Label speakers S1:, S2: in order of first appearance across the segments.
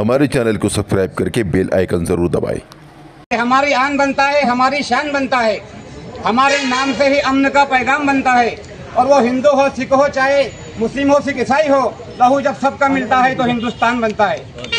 S1: हमारे चैनल को सब्सक्राइब करके बेल आइकन जरूर दबाएं।
S2: हमारी आन बनता है, हमारी शान बनता है, हमारे नाम से ही अमन का पैगाम बनता है। और वो हिंदू हो, सिख हो, चाहे मुस्लिम हो, सिख ईसाई हो, लहू जब सबका मिलता है तो हिंदुस्तान बनता है।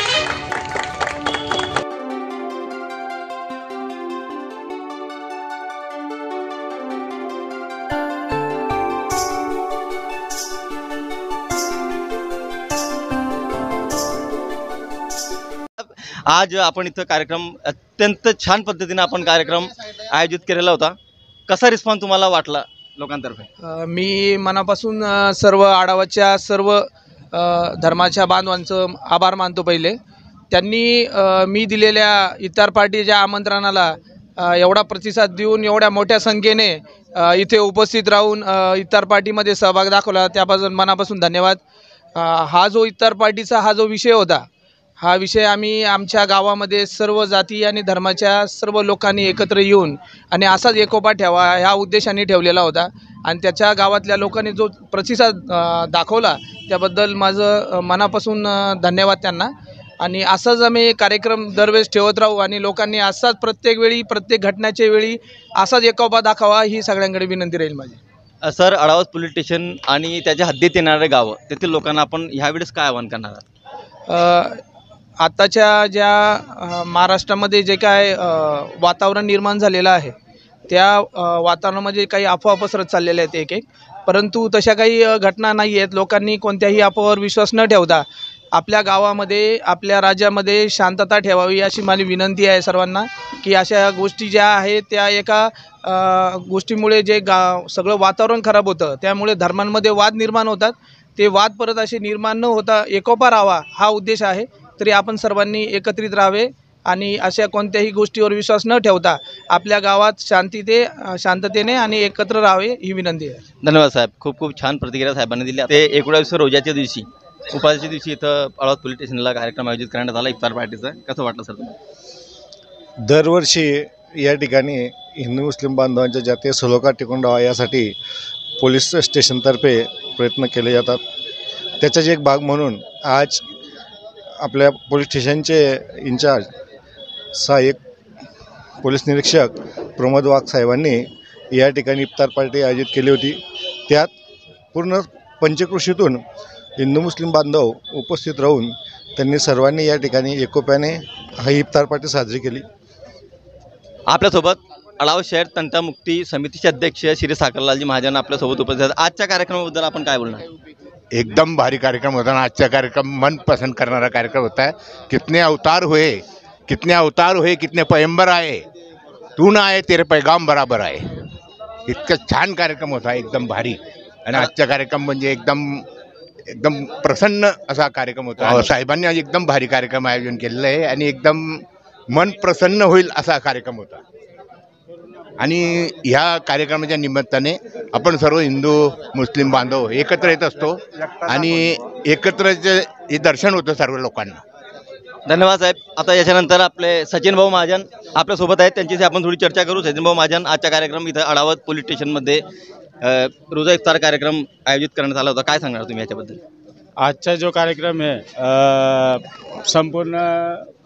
S3: आज आपण इथं कार्यक्रम अत्यंत छान पद्धतीने आपण कार्यक्रम आयोजित केलेला होता। कसा रिस्पॉन्स तुम्हाला वाटला लोकांतर्फे?
S4: मी मनापासून सर्व आढावाच्या सर्व धर्माच्या बांधवांचं आभार मानतो। पहिले त्यांनी मी दिलेल्या इफ्तार पार्टीच्या आमंत्रणाला एवढा प्रतिसाद देऊन एवढ्या मोठ्या संख्येने इथे उपस्थित राहून इफ्तार पार्टीमध्ये सहभाग दाखवला, त्याबद्दल मनापासून धन्यवाद। हा जो इफ्तार पार्टीचा हा जो विषय होता, हा विषय आम्ही आमच्या गावामध्ये सर्व जाती आणि धर्माच्या सर्व लोकांनी एकत्र येऊन आणि असाच एकोपा ठेवा ह्या उद्देशाने ठेवलेला होता। आणि त्याच्या गावातल्या लोकांनी जो प्रतिसाद दाखवला त्याबद्दल माझं मनापासून धन्यवाद त्यांना। आणि असाच आम्ही कार्यक्रम दरवेळेस ठेवत राहू आणि लोकांनी असाच प्रत्येक वेळी प्रत्येक घटनेच्या वेळी असाच एकोपा दाखवा ही सगळ्यांकडे विनंती राहील माझी।
S3: सर, अडावत पोलीस स्टेशन आणि त्याच्या हद्दीत येणारे गाव तेथील लोकांना आपण ह्यावेळेस काय आवाहन करणार आहात? आताच्या ज्या महाराष्ट्रामध्ये जे काय वातावरण निर्माण झालेलं आहे त्या वातावरणामध्ये काही अफवा पसरत चाललेल्या आहेत एक परंतु तशा काही घटना नाही आहेत। लोकांनी कोणत्याही अफवावर विश्वास न ठेवता आपल्या गावामध्ये आपल्या राज्यामध्ये शांतता ठेवावी अशी माझी विनंती आहे सर्वांना। की अशा गोष्टी ज्या आहेत त्या एका गोष्टीमुळे जे सगळं वातावरण खराब होतं त्यामुळे धर्मांमध्ये वाद निर्माण होतात, ते वाद परत असे निर्माण न होता एकोपा राहावा हा उद्देश आहे। तरी आपण सर्वांनी एकत्रित राहावे आणि अशा कोणत्याही गोष्टीवर विश्वास न ठेवता आपल्या गावात शांततेने आणि एकत्र राहावे ही विनंती आहे। धन्यवाद साहेब, खूप खूप छान प्रतिक्रिया साहेबांनी दिली। ते 19 रोजाच्या दिवशी उपासाच्या दिवशी इथं अडावत पोलीस स्टेशनला कार्यक्रम आयोजित करण्यात आला इफ्तार पार्टीचा। कसं वाटलं सर तुम्हाला?
S5: दरवर्षी या ठिकाणी हिंदू मुस्लिम बांधवांच्या जातीय सलोखा टिकून राहावा यासाठी पोलीस स्टेशनतर्फे प्रयत्न केले जातात। त्याचाच एक भाग म्हणून आज आपल्या पोलीस स्टेशनचे इंचार्ज सहाय्यक पोलीस निरीक्षक प्रमोद वाघ साहेबांनी या ठिकाणी इफ्तार पार्टी आयोजित केली होती। त्यात पूर्ण पंचक्रोशीतून हिंदू मुस्लिम बांधव उपस्थित राहून त्यांनी सर्वांनी या ठिकाणी एकोप्याने ही इफ्तार पार्टी साजरी केली।
S3: आपल्यासोबत अडावत शहर तंटामुक्ती समितीचे अध्यक्ष श्री साखरलालजी महाजन आपल्यासोबत उपस्थित आहेत। आजच्या कार्यक्रमाबद्दल आपण काय बोलणार?
S6: एकदम भारी कार्यक्रम होता ना। आज का कार्यक्रम मन पसंद करना कार्यक्रम होता है। कितने अवतार हुए, कितने पैगंबर आए, तू ना आए तेरे पैगाम बराबर आए। इतका छान कार्यक्रम होता, एकदम भारी। आणि आजचा कार्यक्रम म्हणजे एकदम प्रसन्न असा कार्यक्रम होता। साहेबांनी आज एकदम भारी कार्यक्रम आयोजन केलेलं आहे आणि एकदम मन प्रसन्न होईल असा कार्यक्रम होता। आणि ह्या कार्यक्रमाच्या निमित्ताने आपण सर्व हिंदू मुस्लिम बांधव एकत्र येत असतो आणि एकत्रचे हे दर्शन होतं सर्व लोकांना।
S3: धन्यवाद साहेब। आता याच्यानंतर आपले सचिन भाऊ महाजन आपल्यासोबत आहेत, त्यांच्याशी आपण थोडी चर्चा करू। सचिन भाऊ महाजन, आजचा कार्यक्रम इथं अडावत पोलीस स्टेशनमध्ये रोजा इफ्तार कार्यक्रम आयोजित करण्यात आला होता, काय सांगणार तुम्ही याच्याबद्दल?
S7: आजचा जो कार्यक्रम आहे संपूर्ण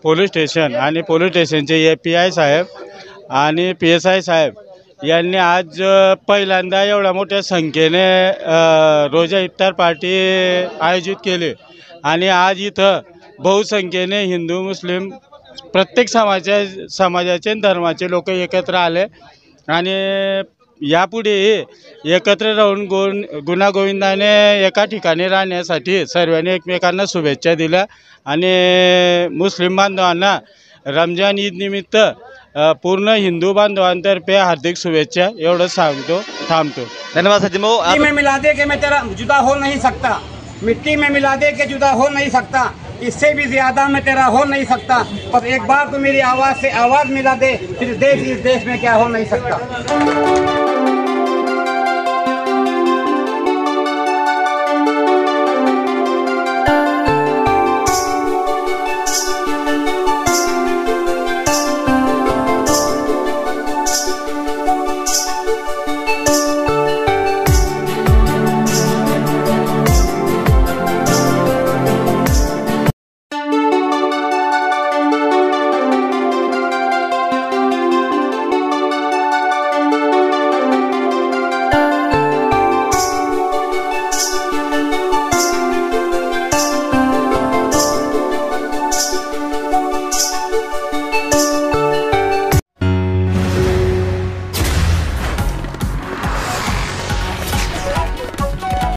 S7: पोलीस स्टेशन आणि पोलीस स्टेशनचे API साहेब आणि PSI साहेब यांनी आज पहिल्यांदा एवढ्या मोठ्या संख्येने रोजा इफ्तार पार्टी आयोजित केली। आणि आज इथं बहुसंख्येने हिंदू मुस्लिम प्रत्येक समाजाचे धर्माचे लोक एकत्र आले आणि यापुढे एकत्र राहून गुण्यागोविंदाने एका ठिकाणी राहण्यासाठी सर्वांनी एकमेकांना शुभेच्छा दिल्या। आणि मुस्लिम बांधवांना रमजान ईद निमित्त पूर्ण हिंदू बांधवांतर्फे हार्दिक शुभेच्छा एवढं सांगतो, थांबतो।
S3: धन्यवाद सचिन भाऊ।
S2: मिट्टी में मिला दे के मैं तेरा जुदा हो नहीं सकता, मिट्टी में मिला दे के जुदा हो नहीं सकता, इससे भी ज्यादा मैं तेरा हो नहीं सकता। पर एक बार तो मेरी आवाज़ से आवाज़ मिला दे, फिर देश इस देश में क्या हो नहीं सकता।